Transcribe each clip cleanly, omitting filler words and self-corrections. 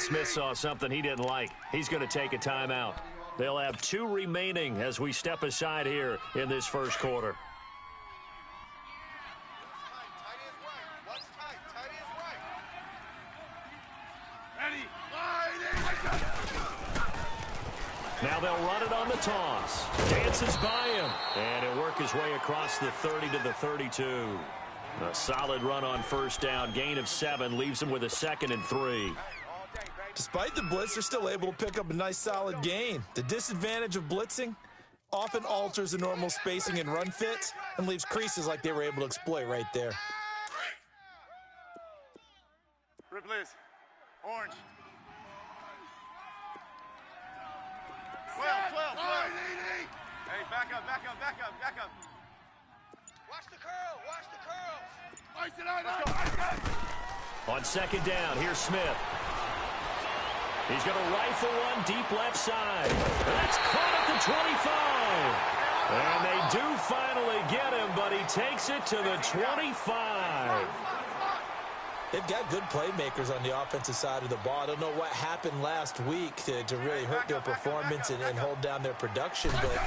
Smith saw something he didn't like. He's going to take a timeout. They'll have 2 remaining as we step aside here in this first quarter. Now they'll run it on the toss. Dances by him. And he'll work his way across the 30 to the 32. A solid run on first down. Gain of 7 leaves him with a 2nd and 3. Despite the blitz, they're still able to pick up a nice solid gain. The disadvantage of blitzing often alters the normal spacing and run fits and leaves creases like they were able to exploit right there. Ripley's. Orange. 12. Hey, back up. Watch the curl. Ice it out. On second down, here's Smith. He's going to rifle one deep left side. That's caught at the 25. And they do finally get him, but he takes it to the 25. They've got good playmakers on the offensive side of the ball. I don't know what happened last week to really hurt their performance and hold down their production, but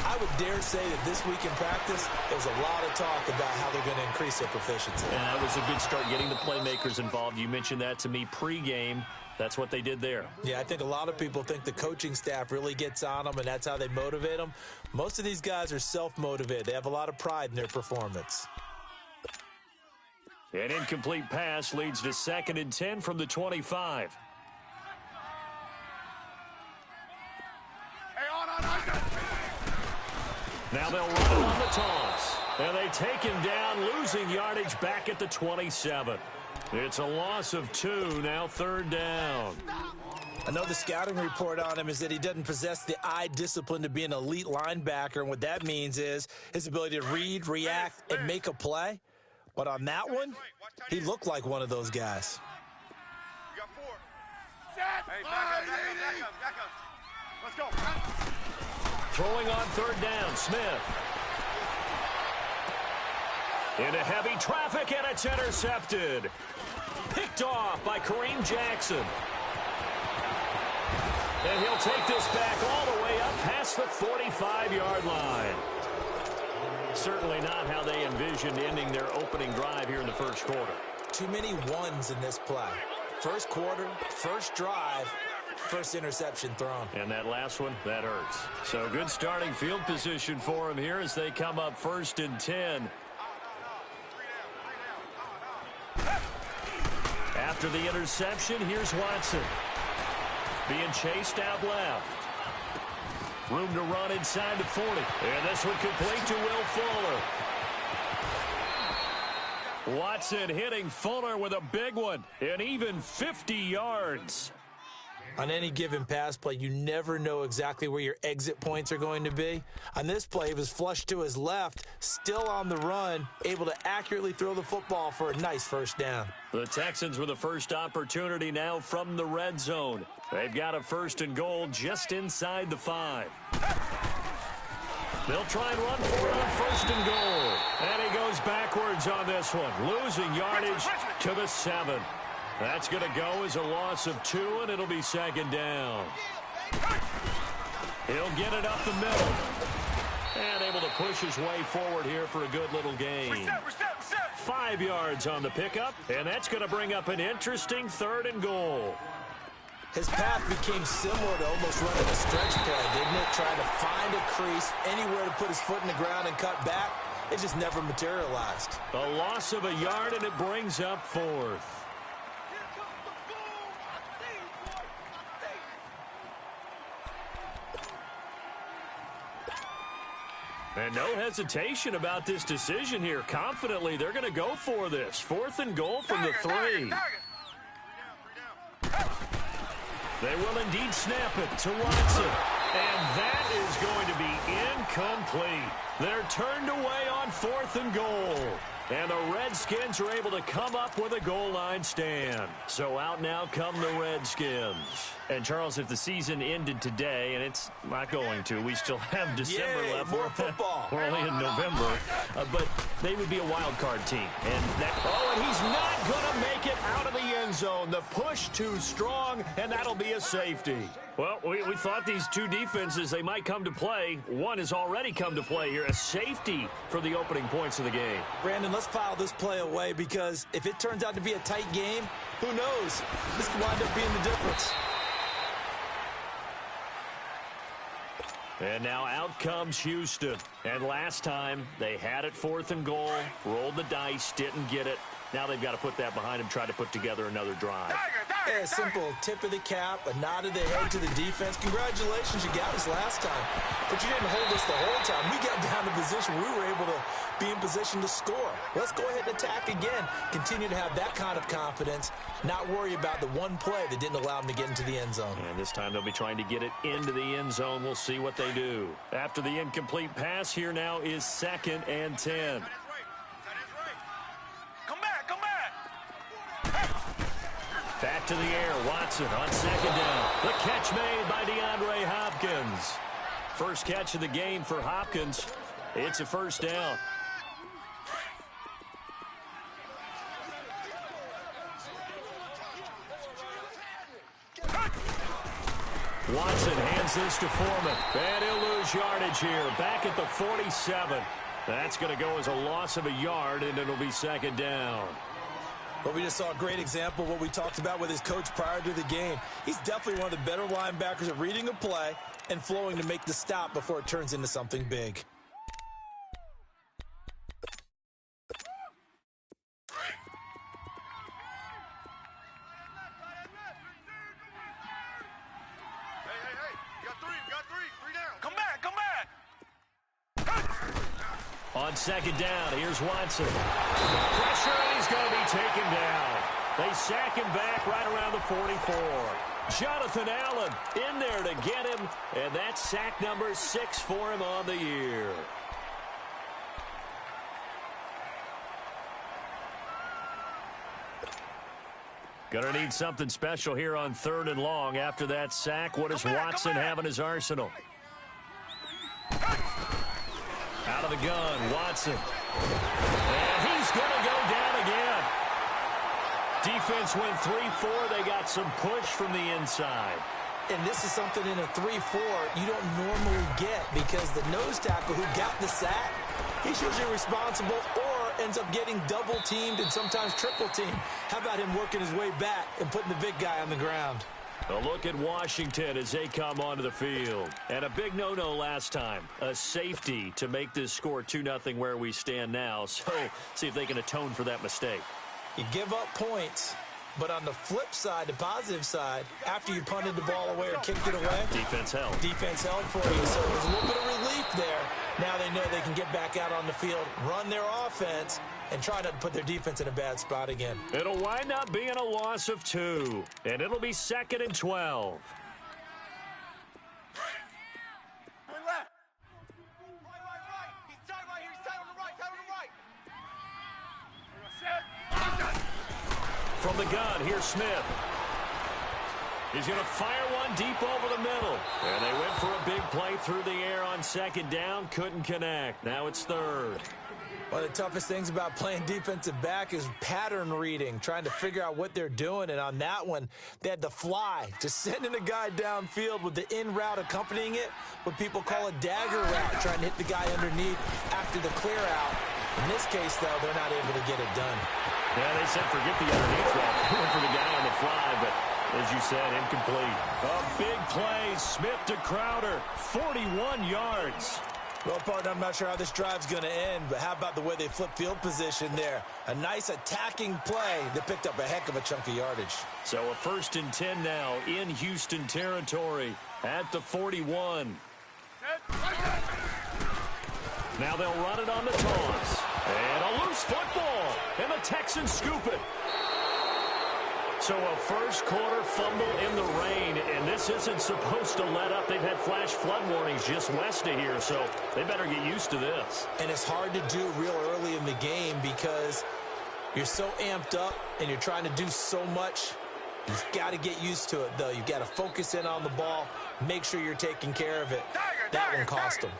I would dare say that this week in practice, there's a lot of talk about how they're going to increase their proficiency. And that was a good start getting the playmakers involved. You mentioned that to me pregame. That's what they did there. Yeah, I think a lot of people think the coaching staff really gets on them, and that's how they motivate them. Most of these guys are self-motivated. They have a lot of pride in their performance. An incomplete pass leads to 2nd and 10 from the 25. Now they'll run it on the toss. And they take him down, losing yardage back at the 27. It's a loss of 2, now 3rd down. I know the scouting report on him is that he doesn't possess the eye discipline to be an elite linebacker, and what that means is his ability to read, react, and make a play. But on that one, he looked like one of those guys. You got 4. Hey, back up. Let's go. Throwing on 3rd down, Smith. Into heavy traffic, and it's intercepted. Picked off by Kareem Jackson. And he'll take this back all the way up past the 45-yard line. Certainly not how they envisioned ending their opening drive here in the first quarter. Too many ones in this play. First quarter, first drive, first interception thrown. And that last one, that hurts. So good starting field position for him here as they come up 1st and 10. After the interception, here's Watson. Being chased out left. Room to run inside the 40. And this one complete to Will Fuller. Watson hitting Fuller with a big one. And even 50 yards. On any given pass play, you never know exactly where your exit points are going to be. On this play, he was flushed to his left, still on the run, able to accurately throw the football for a nice first down. The Texans with the first opportunity now from the red zone. They've got a 1st and goal just inside the 5. They'll try and run for it on 1st and goal. And he goes backwards on this one, losing yardage to the 7. That's going to go as a loss of 2, and it'll be 2nd down. He'll get it up the middle. And able to push his way forward here for a good little gain. 5 yards on the pickup, and that's going to bring up an interesting 3rd and goal. His path became similar to almost running a stretch play, didn't it? Trying to find a crease, anywhere to put his foot in the ground and cut back. It just never materialized. A loss of a yard, and it brings up 4th. And no hesitation about this decision here. Confidently, they're going to go for this. 4th and goal from the 3. They will indeed snap it to Watson. And that is going to be incomplete. They're turned away on 4th and goal. And the Redskins are able to come up with a goal line stand. So out now come the Redskins. And, Charles, if the season ended today, and it's not going to, we still have December left. More football. We're only in November. But they would be a wild card team. And he's not going to make it out of the end zone. The push too strong, and that'll be a safety. Well, we thought these two defenses, they might come to play. One has already come to play here. A safety for the opening points of the game. Brandon, let's file this play away because if it turns out to be a tight game, who knows? This could wind up being the difference. And now out comes Houston. And last time, they had it 4th and goal, rolled the dice, didn't get it. Now they've got to put that behind them, try to put together another drive. Yeah, a simple tip of the cap, a nod of the head to the defense. Congratulations, you got us last time. But you didn't hold us the whole time. We got down to position where we were able to be in position to score. Let's go ahead and attack again. Continue to have that kind of confidence, not worry about the one play that didn't allow them to get into the end zone. And this time they'll be trying to get it into the end zone. We'll see what they do. After the incomplete pass, here now is 2nd and 10. Back to the air, Watson on 2nd down. The catch made by DeAndre Hopkins. First catch of the game for Hopkins. It's a 1st down. Watson hands this to Foreman. And he'll lose yardage here. Back at the 47. That's going to go as a loss of a yard, and it'll be 2nd down. But we just saw a great example of what we talked about with his coach prior to the game. He's definitely one of the better linebackers at reading a play and flowing to make the stop before it turns into something big. Hey. You got three. 3 down. Come back. On 2nd down, here's Watson. Pressure, and he's going to be taken down. They sack him back right around the 44. Jonathan Allen in there to get him, and that's sack number 6 for him on the year. Gonna need something special here on 3rd and long. After that sack, what does Watson have in his arsenal? Out of the gun, Watson. And he's going to go down again. Defense went 3-4. They got some push from the inside. And this is something in a 3-4 you don't normally get because the nose tackle who got the sack, he's usually responsible or ends up getting double-teamed and sometimes triple-teamed. How about him working his way back and putting the big guy on the ground? A look at Washington as they come onto the field. And a big no-no last time. A safety to make this score 2-0 where we stand now. So, see if they can atone for that mistake. You give up points, but on the flip side, the positive side, after you punted the ball away or kicked it away, defense held for you. So there's a little bit of relief there. Now they know they can get back out on the field, run their offense, and try not to put their defense in a bad spot again. It'll wind up being a loss of 2, and it'll be 2nd and 12. Left. Right. He's tied right here. He's tied on the right. From the gun, here's Smith. He's going to fire one deep over the middle. And they went for a big play through the air on 2nd down. Couldn't connect. Now it's 3rd. One of the toughest things about playing defensive back is pattern reading, trying to figure out what they're doing. And on that one, they had the fly, just sending a guy downfield with the in route accompanying it, what people call a dagger route, trying to hit the guy underneath after the clear out. In this case, though, they're not able to get it done. Yeah, they said forget the underneath route. Going for the guy on the fly, but as you said, incomplete. A big play, Smith to Crowder, 41 yards. Well, partner, I'm not sure how this drive's going to end, but how about the way they flip field position there? A nice attacking play that picked up a heck of a chunk of yardage. So a 1st and 10 now in Houston territory at the 41. Now they'll run it on the toss. And a loose football. And the Texans scoop it. So a first quarter fumble in the rain, and this isn't supposed to let up. They've had flash flood warnings just west of here, so they better get used to this. And it's hard to do real early in the game because you're so amped up and you're trying to do so much. You've got to get used to it, though. You've got to focus in on the ball, make sure you're taking care of it. That one cost them.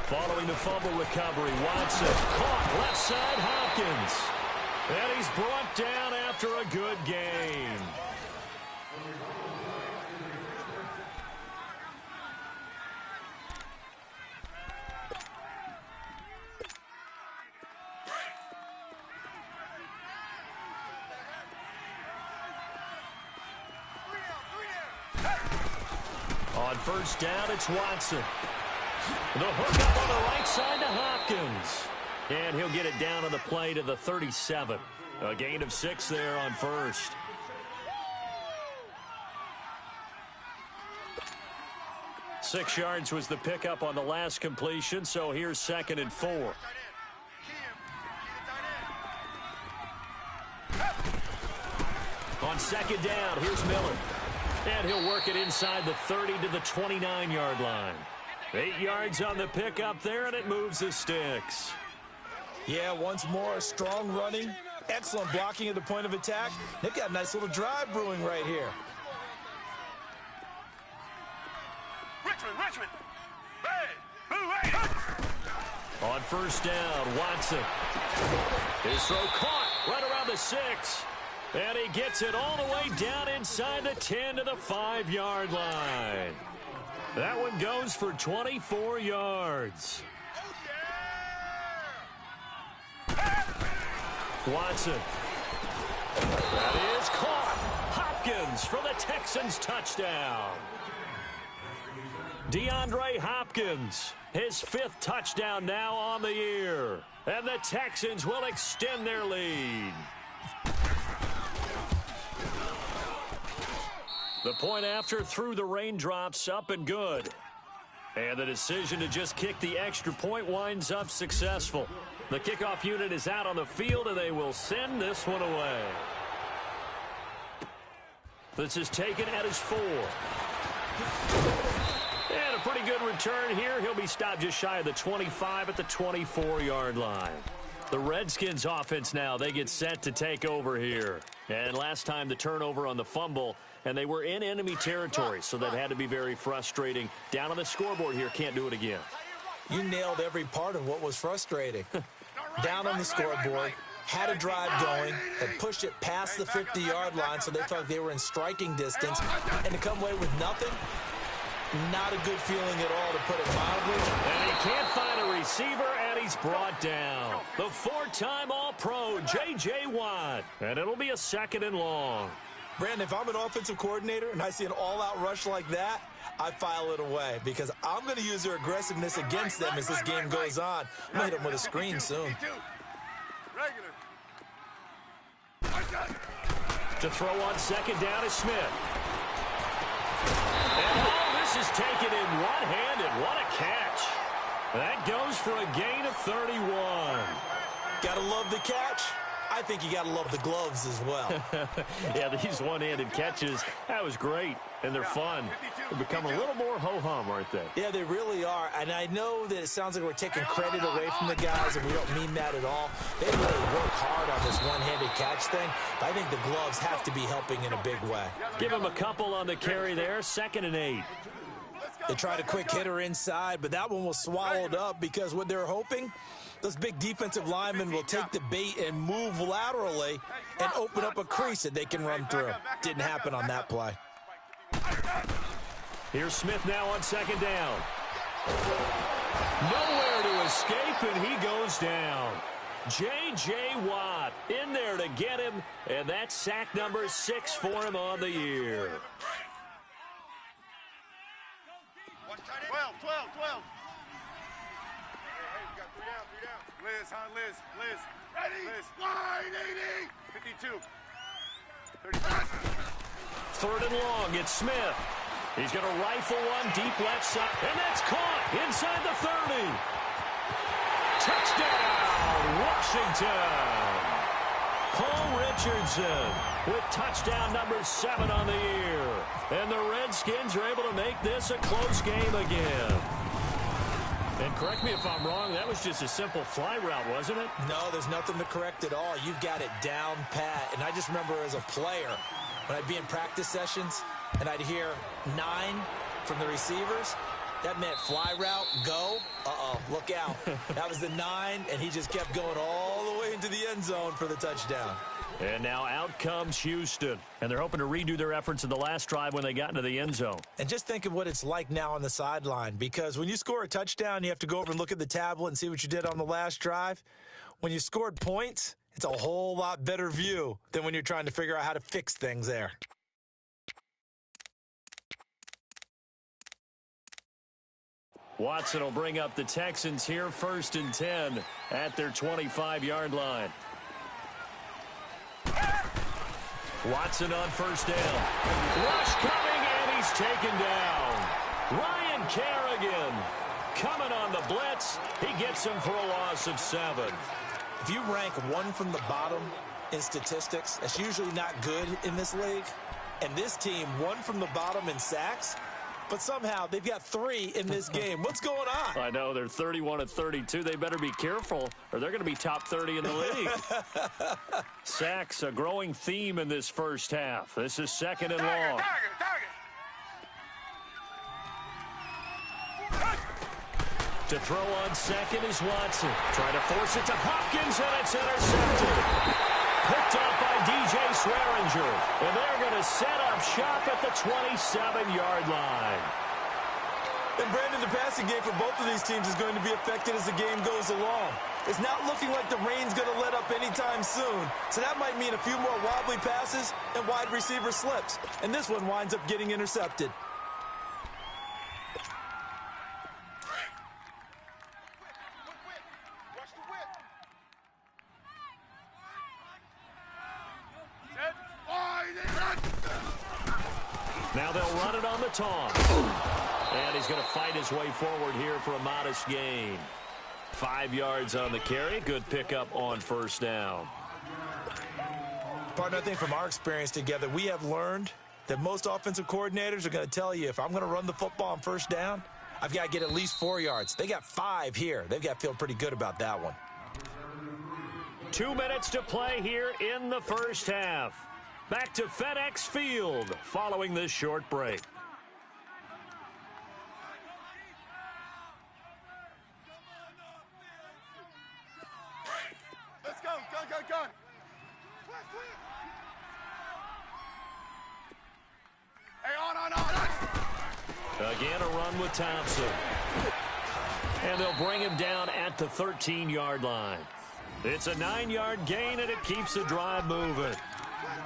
Following the fumble recovery, Watson caught left side Hopkins. And he's brought down after a good game. On first down, it's Watson. The hook up on the right side to Hopkins. And he'll get it down on the play to the 37. A gain of 6 there on first. Six yards was the pickup on the last completion, so here's 2nd and 4. On 2nd down, here's Miller. And he'll work it inside the 30 to the 29-yard line. 8 yards on the pickup there, and it moves the sticks. Yeah, once more, strong running, excellent blocking at the point of attack. They've got a nice little drive brewing right here. Richmond. Hey! On first down, Watson. His throw caught right around the 6. And he gets it all the way down inside the 10 to the 5-yard line. That one goes for 24 yards. Watson. That is caught. Hopkins for the Texans touchdown. DeAndre Hopkins, his 5th touchdown now on the year. And the Texans will extend their lead. The point after through the raindrops, up and good. And the decision to just kick the extra point winds up successful. The kickoff unit is out on the field, and they will send this one away. This is taken at his 4. And a pretty good return here. He'll be stopped just shy of the 25 at the 24-yard line. The Redskins offense now, they get set to take over here. And last time the turnover on the fumble, and they were in enemy territory, so that had to be very frustrating. Down on the scoreboard here, can't do it again. You nailed every part of what was frustrating. Down on the scoreboard, had a drive going, had pushed it past the 50-yard line, so they felt they were in striking distance, and to come away with nothing, not a good feeling at all, to put it mildly. And he can't find a receiver, and he's brought down. The 4-time All-Pro, J.J. Watt. And it'll be a 2nd and long. Brandon, if I'm an offensive coordinator and I see an all-out rush like that, I file it away because I'm going to use their aggressiveness against them as this game goes on. I'm going to hit them with a screen soon. To throw on 2nd down is Smith. And this is taken in one-handed. What a catch. That goes for a gain of 31. Gotta love the catch. I think you got to love the gloves as well. Yeah, these one-handed catches, that was great, and they're fun. They become a little more ho-hum, aren't they? Yeah, they really are, and I know that it sounds like we're taking credit away from the guys, and we don't mean that at all. They really work hard on this one-handed catch thing, but I think the gloves have to be helping in a big way. Give him a couple on the carry there, 2nd and 8. They tried a quick hitter inside, but that one was swallowed up because what they're hoping, those big defensive linemen will take the bait and move laterally and open up a crease that they can run through. Didn't happen on that play. Here's Smith now on 2nd down. Nowhere to escape, and he goes down. J.J. Watt in there to get him, and that's sack number 6 for him on the year. 12. Liz, huh? Liz. Ready? Liz. Line 80. 52. 35. 3rd and long, it's Smith. He's going to rifle one deep left side, and that's caught inside the 30. Touchdown, Washington. Paul Richardson with touchdown number 7 on the year. And the Redskins are able to make this a close game again. And correct me if I'm wrong, that was just a simple fly route, wasn't it? No, there's nothing to correct at all. You've got it down pat. And I just remember as a player, when I'd be in practice sessions and I'd hear 9 from the receivers, that meant fly route, go. Uh-oh, look out. That was the 9, and he just kept going all the way into the end zone for the touchdown. And now out comes Houston. And they're hoping to redo their efforts in the last drive when they got into the end zone. And just think of what it's like now on the sideline, because when you score a touchdown, you have to go over and look at the tablet and see what you did on the last drive. When you scored points, it's a whole lot better view than when you're trying to figure out how to fix things there. Watson will bring up the Texans here 1st and 10 at their 25-yard line. Watson on 1st down. Rush coming, and he's taken down. Ryan Kerrigan coming on the blitz. He gets him for a loss of 7. If you rank 1 from the bottom in statistics, that's usually not good in this league. And this team, 1 from the bottom in sacks, but somehow they've got 3 in this game. What's going on? I know, they're 31 of 32. They better be careful, or they're going to be top 30 in the league. Sacks, a growing theme in this first half. This is 2nd and long. To throw on 2nd is Watson. Trying to force it to Hopkins, and it's intercepted. Picked up by DJ Swearinger. And they're going to set up shop at the 27-yard line. And Brandon, the passing game for both of these teams is going to be affected as the game goes along. It's not looking like the rain's going to let up anytime soon. So that might mean a few more wobbly passes and wide receiver slips. And this one winds up getting intercepted. Now they'll run it on the taunt. And he's going to fight his way forward here for a modest gain. 5 yards on the carry. Good pickup on 1st down. Partner, I think from our experience together, we have learned that most offensive coordinators are going to tell you, if I'm going to run the football on 1st down, I've got to get at least 4 yards. They got 5 here. They've got to feel pretty good about that one. 2 minutes to play here in the first half. Back to FedEx Field following this short break. Let's go. Go. Hey, on. Again, a run with Thompson. And they'll bring him down at the 13-yard line. It's a 9-yard gain, and it keeps the drive moving.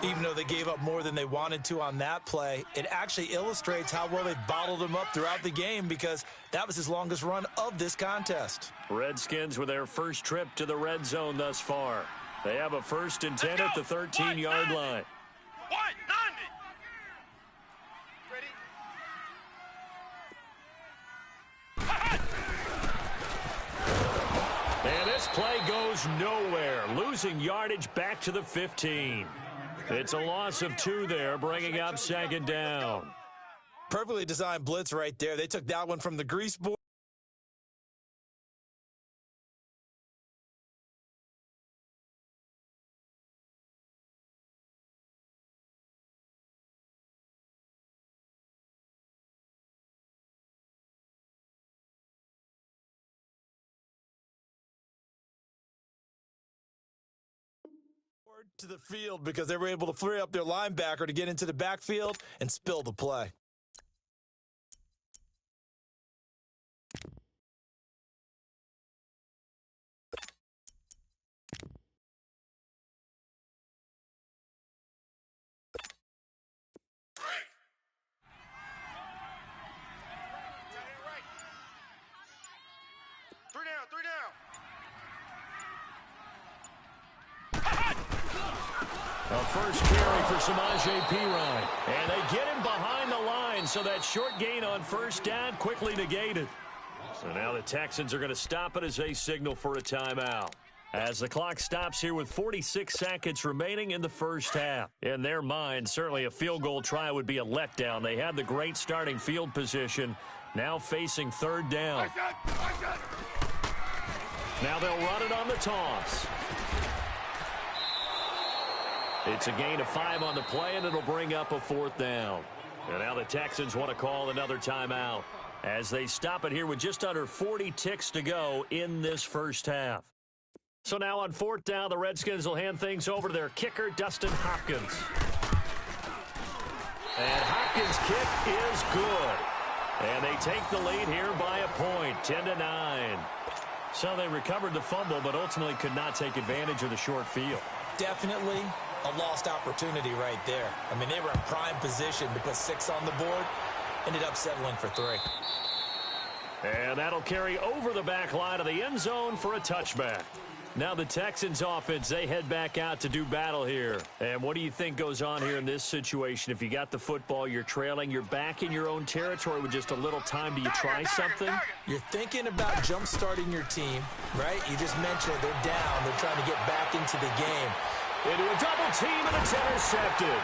Even though they gave up more than they wanted to on that play, it actually illustrates how well they bottled him up throughout the game, because that was his longest run of this contest. Redskins with their first trip to the red zone thus far. They have a 1st and 10 at the 13-yard line. 190. Ready? And this play goes nowhere, losing yardage back to the 15. It's a loss of 2 there, bringing up 2nd down. Perfectly designed blitz right there. They took that one from the grease board. To the field because they were able to free up their linebacker to get into the backfield and spill the play. Three down. A first carry for Samaje Perine. And they get him behind the line, so that short gain on 1st down quickly negated. So now the Texans are going to stop it as they signal for a timeout. As the clock stops here with 46 seconds remaining in the first half. In their mind, certainly a field goal try would be a letdown. They had the great starting field position, now facing third down. Now they'll run it on the toss. It's a gain of 5 on the play, and it'll bring up a fourth down. And now the Texans want to call another timeout as they stop it here with just under 40 ticks to go in this first half. So now on fourth down, the Redskins will hand things over to their kicker, Dustin Hopkins. And Hopkins' kick is good. And they take the lead here by a point, 10-9. So they recovered the fumble, but ultimately could not take advantage of the short field. Definitely a lost opportunity right there. I mean, they were in prime position to put 6 on the board. Ended up settling for 3. And that'll carry over the back line of the end zone for a touchback. Now the Texans offense, they head back out to do battle here. And what do you think goes on here in this situation? If you got the football, you're trailing, you're back in your own territory with just a little time. Do you try something? You're thinking about jump-starting your team, right? You just mentioned it. They're down. They're trying to get back into the game. Into a double team, and it's intercepted.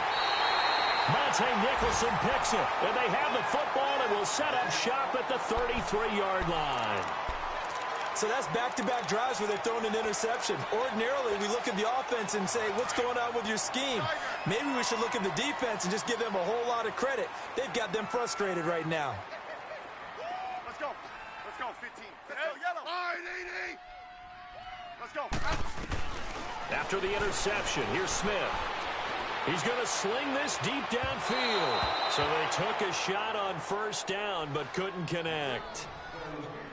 Monte Nicholson picks it. And they have the football and will set up shop at the 33-yard line. So that's back-to-back drives where they're throwing an interception. Ordinarily, we look at the offense and say, what's going on with your scheme? Maybe we should look at the defense and just give them a whole lot of credit. They've got them frustrated right now. Let's go. Let's go, 15. Let's go, yellow. All right, 80. Let's go. After the interception, here's Smith. He's going to sling this deep downfield. So they took a shot on first down but couldn't connect.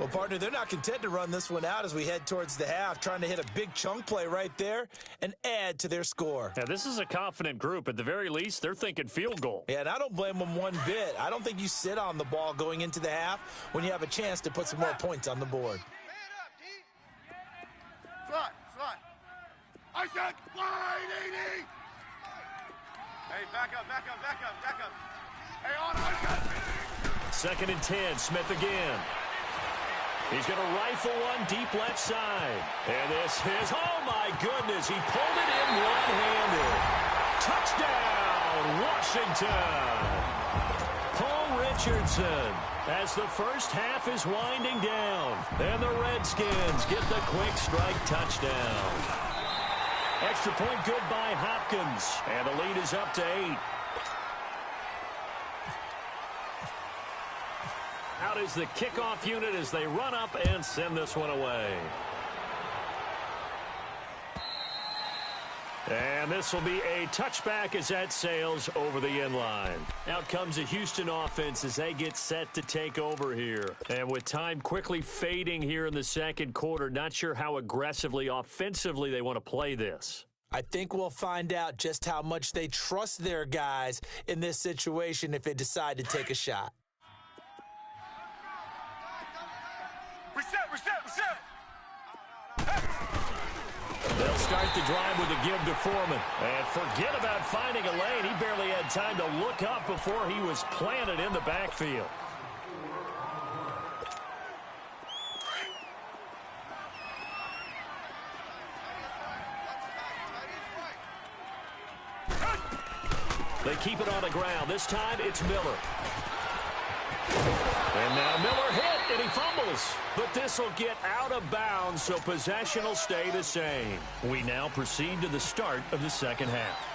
Well, partner, they're not content to run this one out as we head towards the half, trying to hit a big chunk play right there and add to their score. Yeah, this is a confident group. At the very least, they're thinking field goal. Yeah, and I don't blame them one bit. I don't think you sit on the ball going into the half when you have a chance to put some more points on the board. Man up, D. Slide. I said slide, 80. Hey, back up. Hey, on, I got 2nd and 10, Smith again. He's going to rifle one deep left side. And this is, oh my goodness, he pulled it in one-handed. Touchdown, Washington. Paul Richardson, as the first half is winding down. And the Redskins get the quick strike touchdown. Extra point good by Hopkins. And the lead is up to 8. Out is the kickoff unit as they run up and send this one away. And this will be a touchback as that sails over the end line. Out comes the Houston offense as they get set to take over here. And with time quickly fading here in the second quarter, not sure how aggressively, offensively they want to play this. I think we'll find out just how much they trust their guys in this situation if they decide to take a shot. Reset. They'll start the drive with a give to Foreman. And forget about finding a lane. He barely had time to look up before he was planted in the backfield. They keep it on the ground. This time it's Miller. And now Miller hit, and he fumbles. But this will get out of bounds, so possession will stay the same. We now proceed to the start of the second half.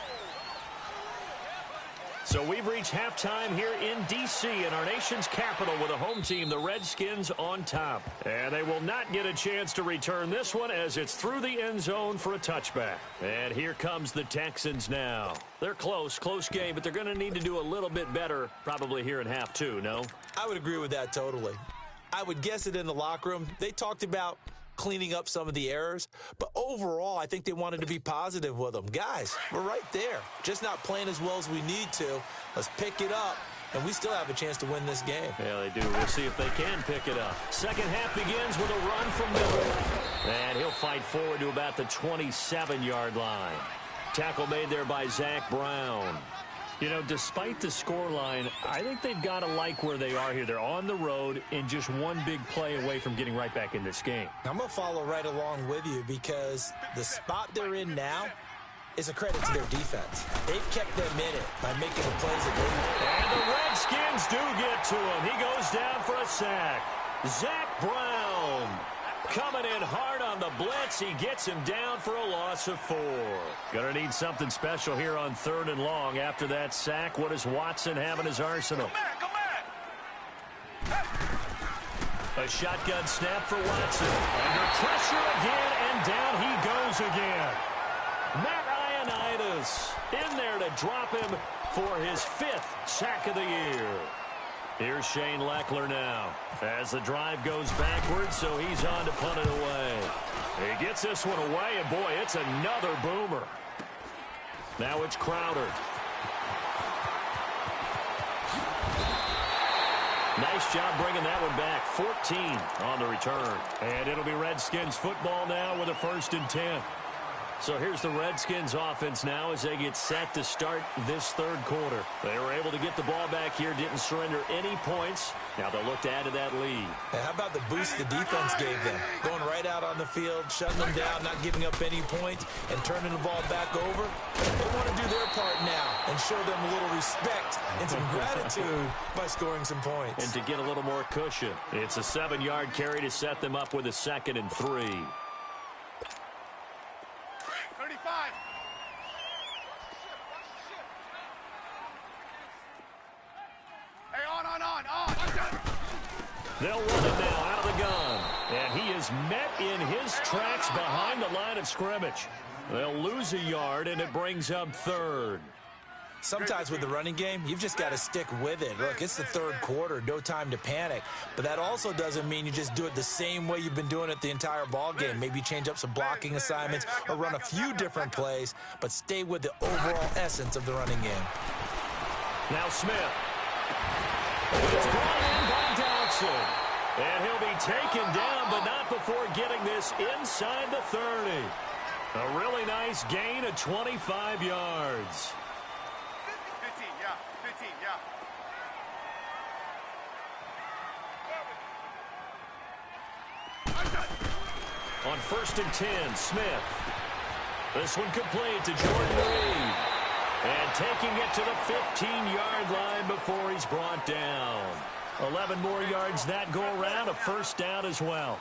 So we've reached halftime here in D.C. in our nation's capital with a home team, the Redskins, on top. And they will not get a chance to return this one as it's through the end zone for a touchback. And here comes the Texans now. They're close game, but they're going to need to do a little bit better probably here in half two, no? I would agree with that totally. I would guess it in the locker room. They talked about cleaning up some of the errors, but overall, I think they wanted to be positive with them. Guys, we're right there. Just not playing as well as we need to. Let's pick it up, and we still have a chance to win this game. Yeah, they do. We'll see if they can pick it up. Second half begins with a run from Miller. And he'll fight forward to about the 27-yard line. Tackle made there by Zach Brown. You know, despite the scoreline, I think they've got to like where they are here. They're on the road and just one big play away from getting right back in this game. I'm going to follow right along with you because the spot they're in now is a credit to their defense. They've kept them in it by making the plays that they... And the Redskins do get to him. He goes down for a sack. Zach Brown coming in hard on the blitz. He gets him down for a loss of 4. Gonna need something special here on 3rd and long. After that sack, what does Watson have in his arsenal? Come back. A shotgun snap for Watson. Under pressure again, and down he goes again. Matt Ioannidis in there to drop him for his 5th sack of the year. Here's Shane Lechler now as the drive goes backwards, so he's on to punt it away. He gets this one away, and boy, it's another boomer. Now it's Crowder. Nice job bringing that one back. 14 on the return. And it'll be Redskins football now with a 1st and 10. So here's the Redskins offense now as they get set to start this 3rd quarter. They were able to get the ball back here, didn't surrender any points. Now they'll look to add to that lead. And how about the boost the defense gave them? Going right out on the field, shutting them down, not giving up any points, and turning the ball back over. They want to do their part now and show them a little respect and some gratitude by scoring some points. And to get a little more cushion. It's a 7-yard carry to set them up with a 2nd and 3. 35. Hey, on. They'll run it now out of the gun. And he is met in his tracks behind the line of scrimmage. They'll lose a yard, and it brings up 3rd. Sometimes with the running game, you've just got to stick with it. Look, it's the 3rd quarter, no time to panic. But that also doesn't mean you just do it the same way you've been doing it the entire ball game. Maybe change up some blocking assignments or run a few different plays, but stay with the overall essence of the running game. Now Smith. It's brought in by Dodson. And he'll be taken down, but not before getting this inside the 30. A really nice gain of 25 yards. 15, yeah. On 1st and 10, Smith. This one complete to Jordan Reed. And taking it to the 15-yard line before he's brought down. 11 more yards that go around, a 1st down as well.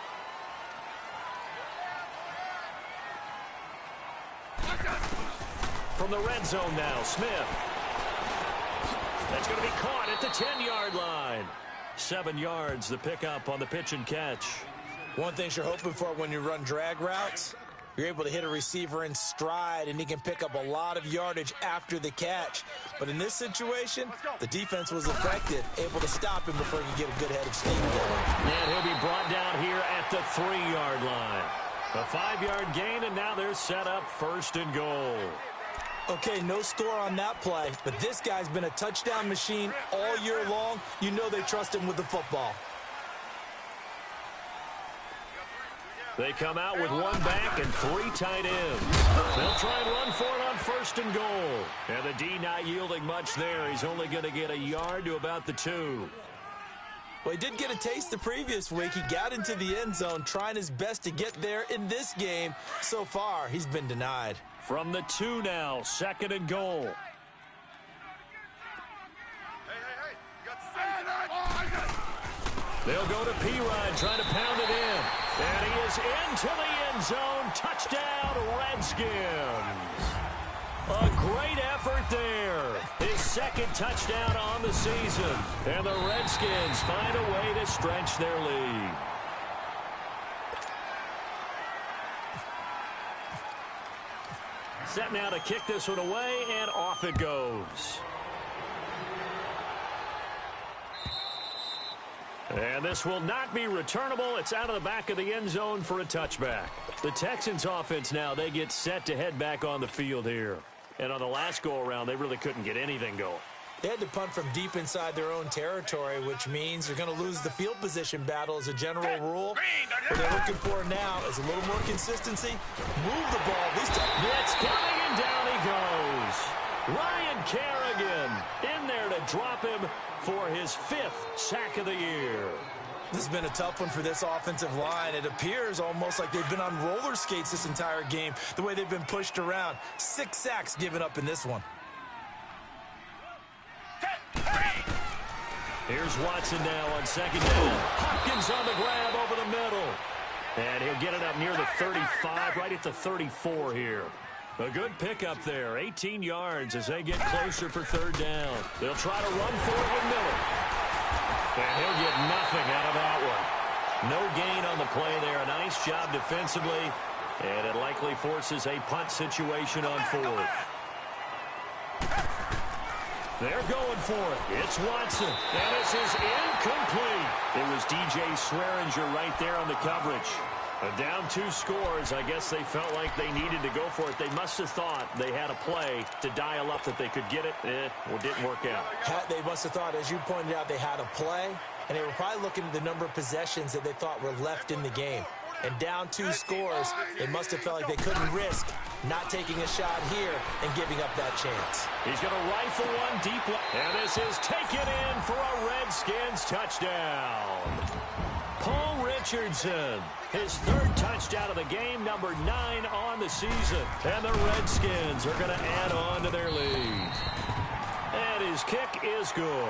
From the red zone now, Smith. That's going to be caught at the 10-yard line. 7 yards, the pickup on the pitch and catch. One thing you're hoping for when you run drag routes, you're able to hit a receiver in stride, and he can pick up a lot of yardage after the catch. But in this situation, the defense was effective, able to stop him before he could get a good head of steam going. And he'll be brought down here at the 3-yard line. A 5-yard gain, and now they're set up 1st and goal. Okay, no score on that play, but this guy's been a touchdown machine all year long. You know they trust him with the football. They come out with 1 back and 3 tight ends. They'll try and run for it on 1st and goal. And the D not yielding much there. He's only going to get a yard to about the 2. Well, he did get a taste the previous week. He got into the end zone, trying his best to get there in this game. So far, he's been denied. From the 2 now, 2nd and goal. Hey. You got They'll go to P-Rod, trying to pound it in. And he is into the end zone. Touchdown, Redskins. A great effort there. His 2nd touchdown on the season. And the Redskins find a way to stretch their lead. Set now to kick this one away, and off it goes. And this will not be returnable. It's out of the back of the end zone for a touchback. The Texans offense now, they get set to head back on the field here. And on the last go-around, they really couldn't get anything going. They had to punt from deep inside their own territory, which means they're going to lose the field position battle as a general rule. What they're looking for now is a little more consistency. Move the ball. At least It's coming, and down he goes. Ryan Kerrigan in there to drop him for his 5th sack of the year. This has been a tough one for this offensive line. It appears almost like they've been on roller skates this entire game, the way they've been pushed around. 6 sacks given up in this one. Here's Watson now on 2nd down. Hopkins on the grab over the middle. And he'll get it up near the 35, right at the 34 here. A good pickup there, 18 yards as they get closer for 3rd down. They'll try to run for it with Miller. And he'll get nothing out of that one. No gain on the play there. A nice job defensively. And it likely forces a punt situation on 4th. They're going for it. It's Watson. And this is incomplete. It was DJ Swearinger right there on the coverage. Down 2 scores. I guess they felt like they needed to go for it. They must have thought they had a play to dial up that they could get it. It didn't work out. They must have thought, as you pointed out, they had a play, and they were probably looking at the number of possessions that they thought were left in the game. And down 2 scores, they must have felt like they couldn't risk not taking a shot here and giving up that chance. He's going to rifle one deep. And this is taken in for a Redskins touchdown. Paul Richardson, his 3rd touchdown of the game, number 9 on the season. And the Redskins are going to add on to their lead. And his kick is good.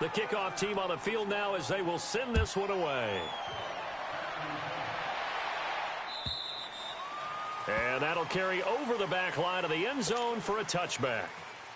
The kickoff team on the field now as they will send this one away. And that'll carry over the back line of the end zone for a touchback.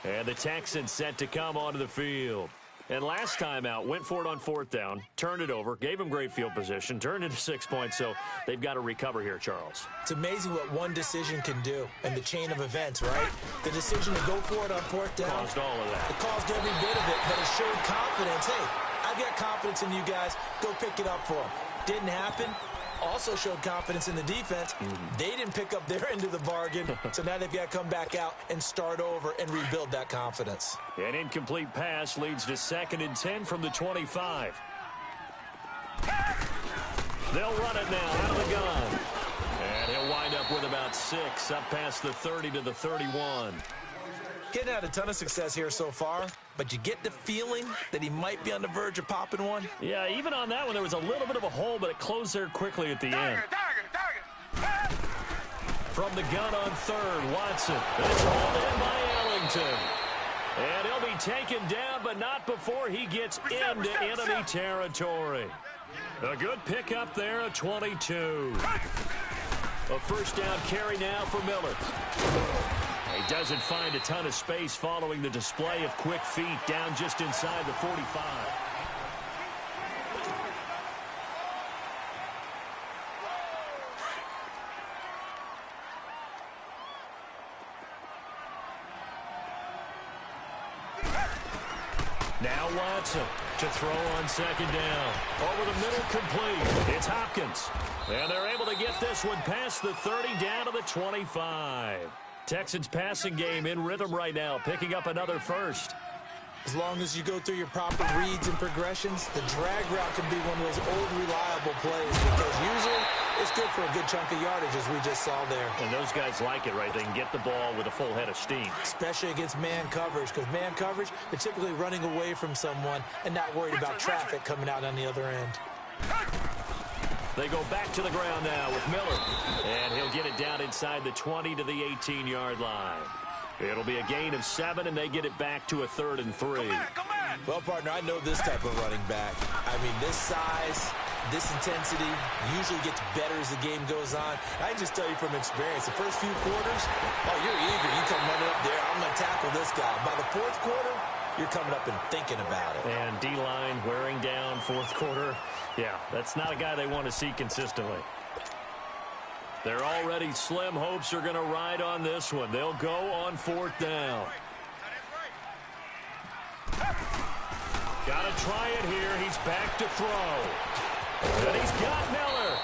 And the Texans set to come onto the field. And last time out, went for it on 4th down, turned it over, gave them great field position, turned into 6 points, so they've got to recover here, Charles. It's amazing what one decision can do in the chain of events, right? The decision to go for it on 4th down. Caused all of that. It caused every bit of it, but it showed confidence. Hey, I've got confidence in you guys. Go pick it up for them. Didn't happen. Also showed confidence in the defense. They didn't pick up their end of the bargain, so now they've got to come back out and start over and rebuild that confidence. An incomplete pass leads to 2nd and 10 from the 25. They'll run it now out of the gun. And he'll wind up with about 6, up past the 30 to the 31. Getting had a ton of success here so far, but you get the feeling that he might be on the verge of popping one. Yeah, even on that one, there was a little bit of a hole, but it closed there quickly at the end. From the gun on 3rd, Watson. And it's hauled in by Ellington. And he'll be taken down, but not before he gets into enemy territory. A good pickup there, a 22. A 1st down carry now for Miller. He doesn't find a ton of space following the display of quick feet down just inside the 45. Now Watson to throw on 2nd down. Over the middle, complete. It's Hopkins. And they're able to get this one past the 30 down to the 25. Texans passing game in rhythm right now, picking up another 1st. As long as you go through your proper reads and progressions, the drag route can be one of those old reliable plays because usually it's good for a good chunk of yardage, as we just saw there. And those guys like it, right? They can get the ball with a full head of steam. Especially against man coverage, because man coverage, they're typically running away from someone and not worried about traffic coming out on the other end. They go back to the ground now with Miller. And he'll get it down inside the 20 to the 18-yard line. It'll be a gain of 7, and they get it back to a 3rd and 3. Well, partner, I know this type of running back. I mean, this size, this intensity usually gets better as the game goes on. I can just tell you from experience, the first few quarters, oh, you're eager. You come running up there, I'm going to tackle this guy. By the 4th quarter, you're coming up and thinking about it. And D-line wearing down 4th quarter. Yeah, that's not a guy they want to see consistently. They're already slim hopes are going to ride on this one. They'll go on 4th down. Got to try it here. He's back to throw. And he's got Miller.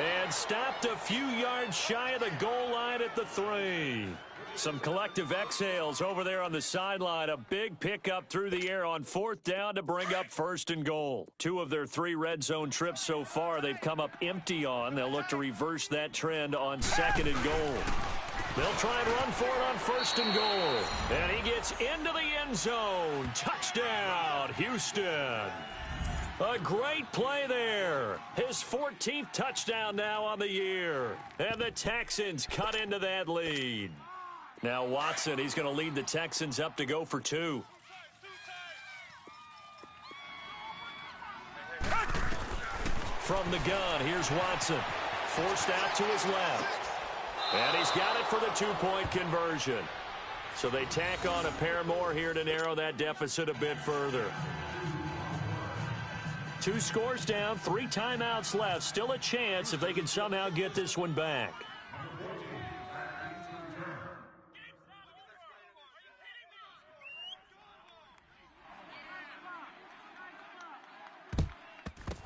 And stopped a few yards shy of the goal line at the 3. Some collective exhales over there on the sideline. A big pickup through the air on 4th down to bring up 1st and goal. 2 of their 3 red zone trips so far they've come up empty on. They'll look to reverse that trend on 2nd and goal. They'll try and run for it on 1st and goal. And he gets into the end zone. Touchdown, Houston. A great play there. His 14th touchdown now on the year. And the Texans cut into that lead. Now Watson, he's going to lead the Texans up to go for 2. From the gun, here's Watson. Forced out to his left. And he's got it for the 2-point conversion. So they tack on a pair more here to narrow that deficit a bit further. 2 scores down, 3 timeouts left. Still a chance if they can somehow get this one back.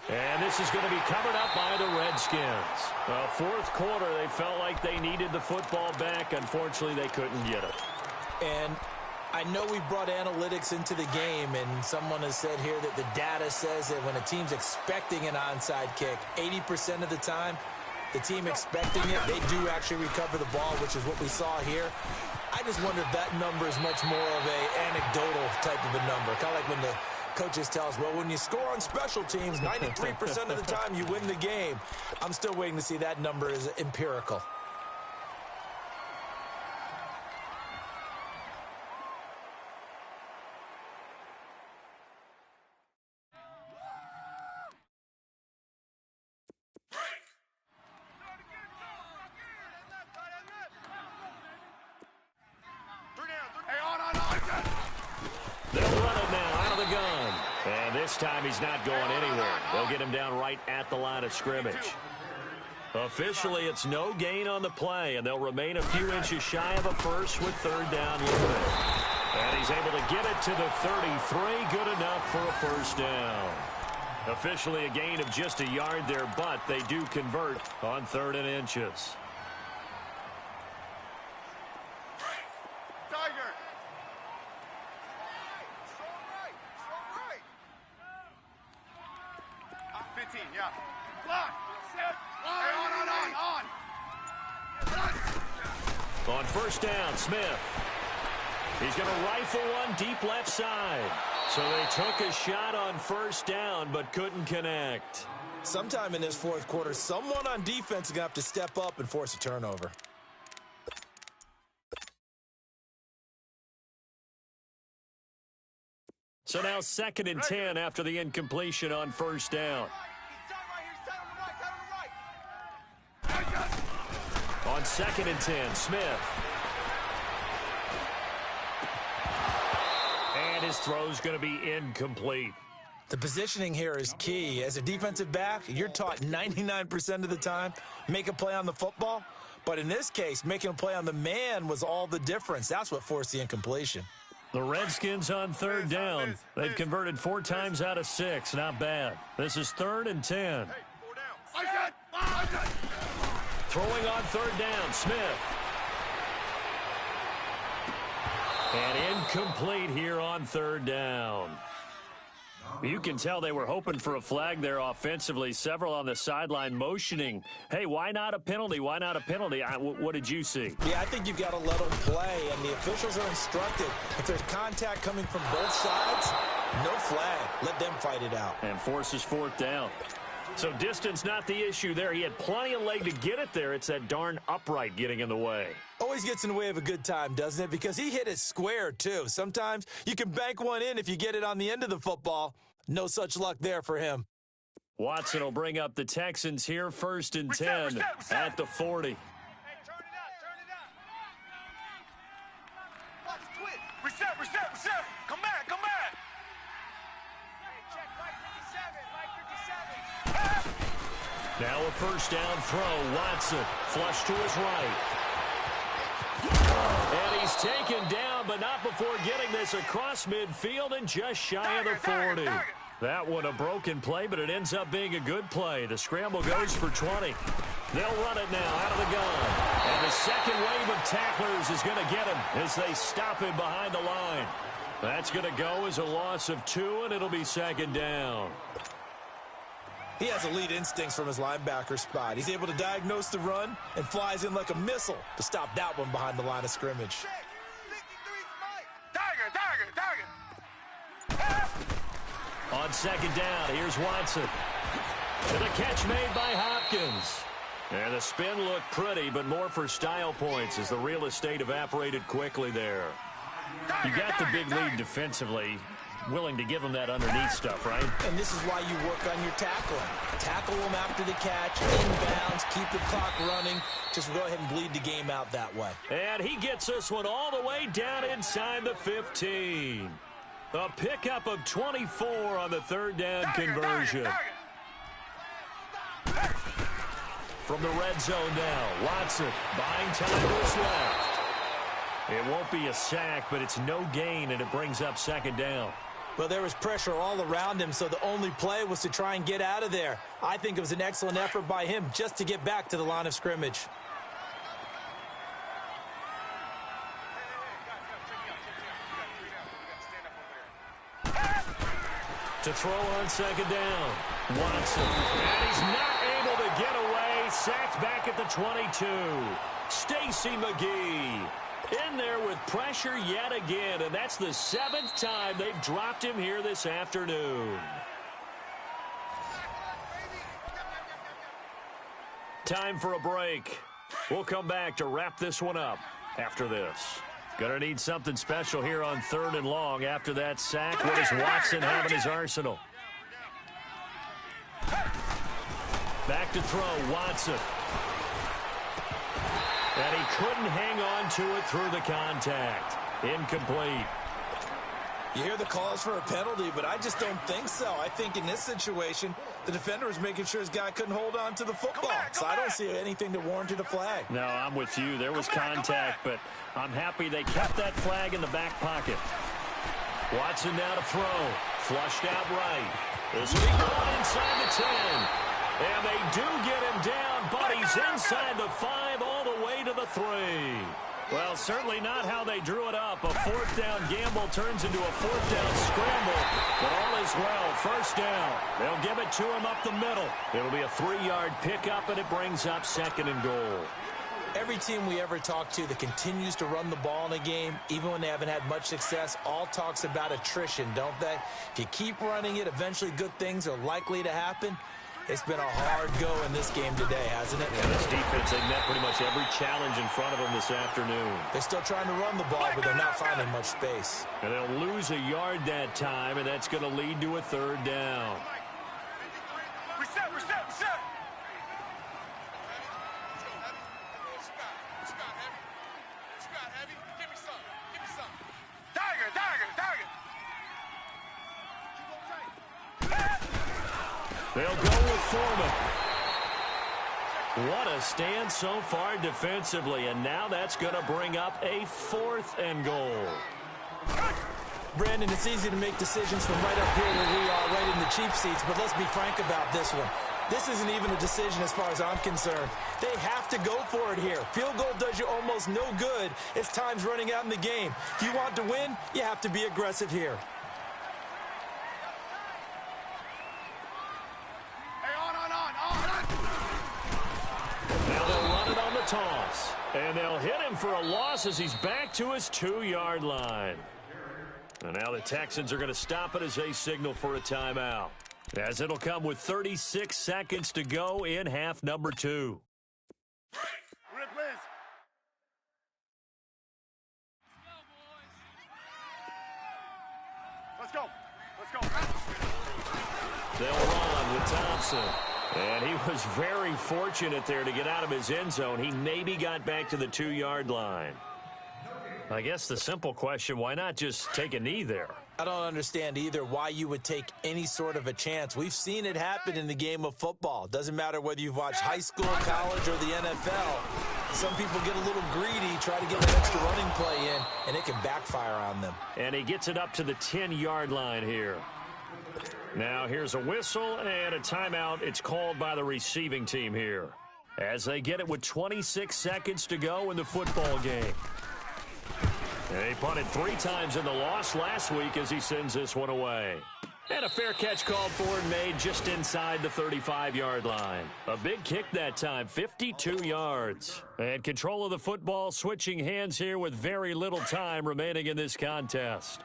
And this is going to be covered up by the Redskins. Well, 4th quarter, they felt like they needed the football back. Unfortunately, they couldn't get it. And I know we brought analytics into the game, and someone has said here that the data says that when a team's expecting an onside kick, 80% of the time, the team expecting it, they do actually recover the ball, which is what we saw here. I just wonder if that number is much more of an anecdotal type of a number, kind of like when the coaches tell us, well, when you score on special teams, 93% of the time you win the game. I'm still waiting to see that number is empirical. This time he's not going anywhere. They'll get him down right at the line of scrimmage. Officially, it's no gain on the play, and they'll remain a few inches shy of a first with 3rd down limit. And he's able to get it to the 33. Good enough for a 1st down. Officially a gain of just a yard there, but they do convert on 3rd and inches. Tiger. 15, yeah. Block. Set. On 1st down, Smith. He's going to rifle one deep left side. So they took a shot on 1st down, but couldn't connect. Sometime in this 4th quarter, someone on defense is going to have to step up and force a turnover. So now 2nd and 10 after the incompletion on 1st down. On 2nd and 10, Smith. And his throw's going to be incomplete. The positioning here is key. As a defensive back, you're taught 99% of the time, make a play on the football. But in this case, making a play on the man was all the difference. That's what forced the incompletion. The Redskins on 3rd down. They've converted 4 times out of 6. Not bad. This is 3rd and 10. Throwing on 3rd down, Smith. And incomplete here on 3rd down. You can tell they were hoping for a flag there offensively. Several on the sideline motioning. Hey, why not a penalty? Why not a penalty? What did you see? Yeah, I think you've got to let them play, and the officials are instructed. If there's contact coming from both sides, no flag. Let them fight it out. And forces 4th down. So distance not the issue there. He had plenty of leg to get it there. It's that darn upright getting in the way. Always gets in the way of a good time, doesn't it? Because he hit it square, too. Sometimes you can bank one in if you get it on the end of the football. No such luck there for him. Watson will bring up the Texans here, 1st and 10 at the 40. Hey, turn it up. Watch it. Reset. Come back. Hey, check Mike 57. Now a 1st down throw. Watson flush to his right. And he's taken down, but not before getting this across midfield and just shy of the 40. That one a broken play, but it ends up being a good play. The scramble goes for 20. They'll run it now out of the gun. And the second wave of tacklers is going to get him as they stop him behind the line. That's going to go as a loss of 2, and it'll be second down. He has elite instincts from his linebacker spot. He's able to diagnose the run and flies in like a missile to stop that one behind the line of scrimmage. On second down, here's Watson. And a catch made by Hopkins. And the spin looked pretty, but more for style points as the real estate evaporated quickly there. You got the big lead defensively, willing to give them that underneath stuff, right? And this is why you work on your tackling. Tackle them after the catch, inbounds, keep the clock running. Just go ahead and bleed the game out that way. And he gets this one all the way down inside the 15. A pickup of 24 on the third down conversion. From the red zone now, Watson buying time to his left. It won't be a sack, but it's no gain, and it brings up second down. Well, there was pressure all around him, so the only play was to try and get out of there. I think it was an excellent effort by him just to get back to the line of scrimmage. To throw on second down, Watson. And he's not able to get away. Sacked back at the 22. Stacy McGee in there with pressure yet again, and that's the 7th time they've dropped him here this afternoon. Time for a break. We'll come back to wrap this one up after this. Gonna need something special here on 3rd and long after that sack. What does Watson have in his arsenal? Back to throw, Watson. And he couldn't hang on to it through the contact. Incomplete. You hear the calls for a penalty, but I just don't think so. I think in this situation, the defender was making sure his guy couldn't hold on to the football. So I don't see anything that warranted a flag. No, I'm with you. There was contact, but I'm happy they kept that flag in the back pocket. Watson now to throw. Flushed out right. This will be caught inside the 10. And they do get him down, but he's inside the 5 all the way to the 3. Well, certainly not how they drew it up. A 4th down gamble turns into a 4th down scramble. But all is well. First down. They'll give it to him up the middle. It'll be a 3-yard pickup, and it brings up 2nd and goal. Every team we ever talk to that continues to run the ball in a game, even when they haven't had much success, all talks about attrition, don't they? If you keep running it, eventually good things are likely to happen. It's been a hard go in this game today, hasn't it? Yeah, this defense, they met pretty much every challenge in front of them this afternoon. They're still trying to run the ball, but they're not finding much space. And they'll lose a yard that time, and that's going to lead to a 3rd down. Reset. They'll go with Foreman. What a stand so far defensively, and now that's going to bring up a 4th and goal. Brandon, it's easy to make decisions from right up here where we are, right in the cheap seats, but let's be frank about this one. This isn't even a decision as far as I'm concerned. They have to go for it here. Field goal does you almost no good as time's running out in the game. If you want to win, you have to be aggressive here. Now they'll run it on the toss. And they'll hit him for a loss as he's back to his 2-yard line. And now the Texans are going to stop it as they signal for a timeout, as it'll come with 36 seconds to go in half number 2. Let's go. They'll run with Thompson. And he was very fortunate there to get out of his end zone. He maybe got back to the 2-yard line. I guess the simple question, why not just take a knee there? I don't understand either why you would take any sort of a chance. We've seen it happen in the game of football. Doesn't matter whether you've watched high school, college, or the NFL. Some people get a little greedy, try to get an extra running play in, and it can backfire on them. And he gets it up to the 10-yard line here. Now here's a whistle and a timeout. It's called by the receiving team here. as they get it with 26 seconds to go in the football game. They punted 3 times in the loss last week as he sends this one away. And a fair catch called for and made just inside the 35-yard line. A big kick that time, 52 yards. And control of the football switching hands here with very little time remaining in this contest.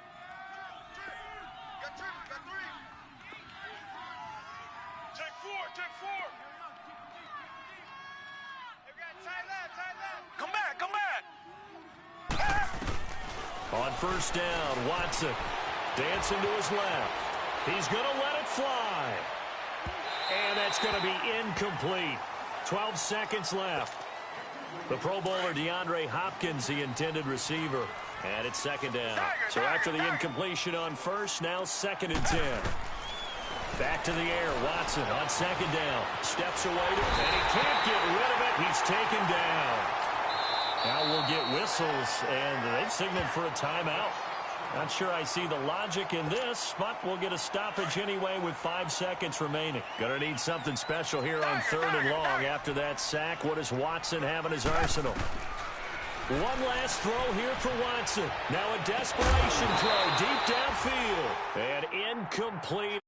On first down, Watson dancing to his left. He's going to let it fly. And that's going to be incomplete. 12 seconds left. The Pro Bowler DeAndre Hopkins, the intended receiver. And it's second down. So after the incompletion on first, now 2nd and 10. Back to the air, Watson on second down. Steps away, and he can't get rid of it. He's taken down. Now we'll get whistles, and they've signaled for a timeout. Not sure I see the logic in this, but we'll get a stoppage anyway with 5 seconds remaining. Gonna need something special here on 3rd and long after that sack. What does Watson have in his arsenal? One last throw here for Watson. Now a desperation throw deep downfield. And incomplete.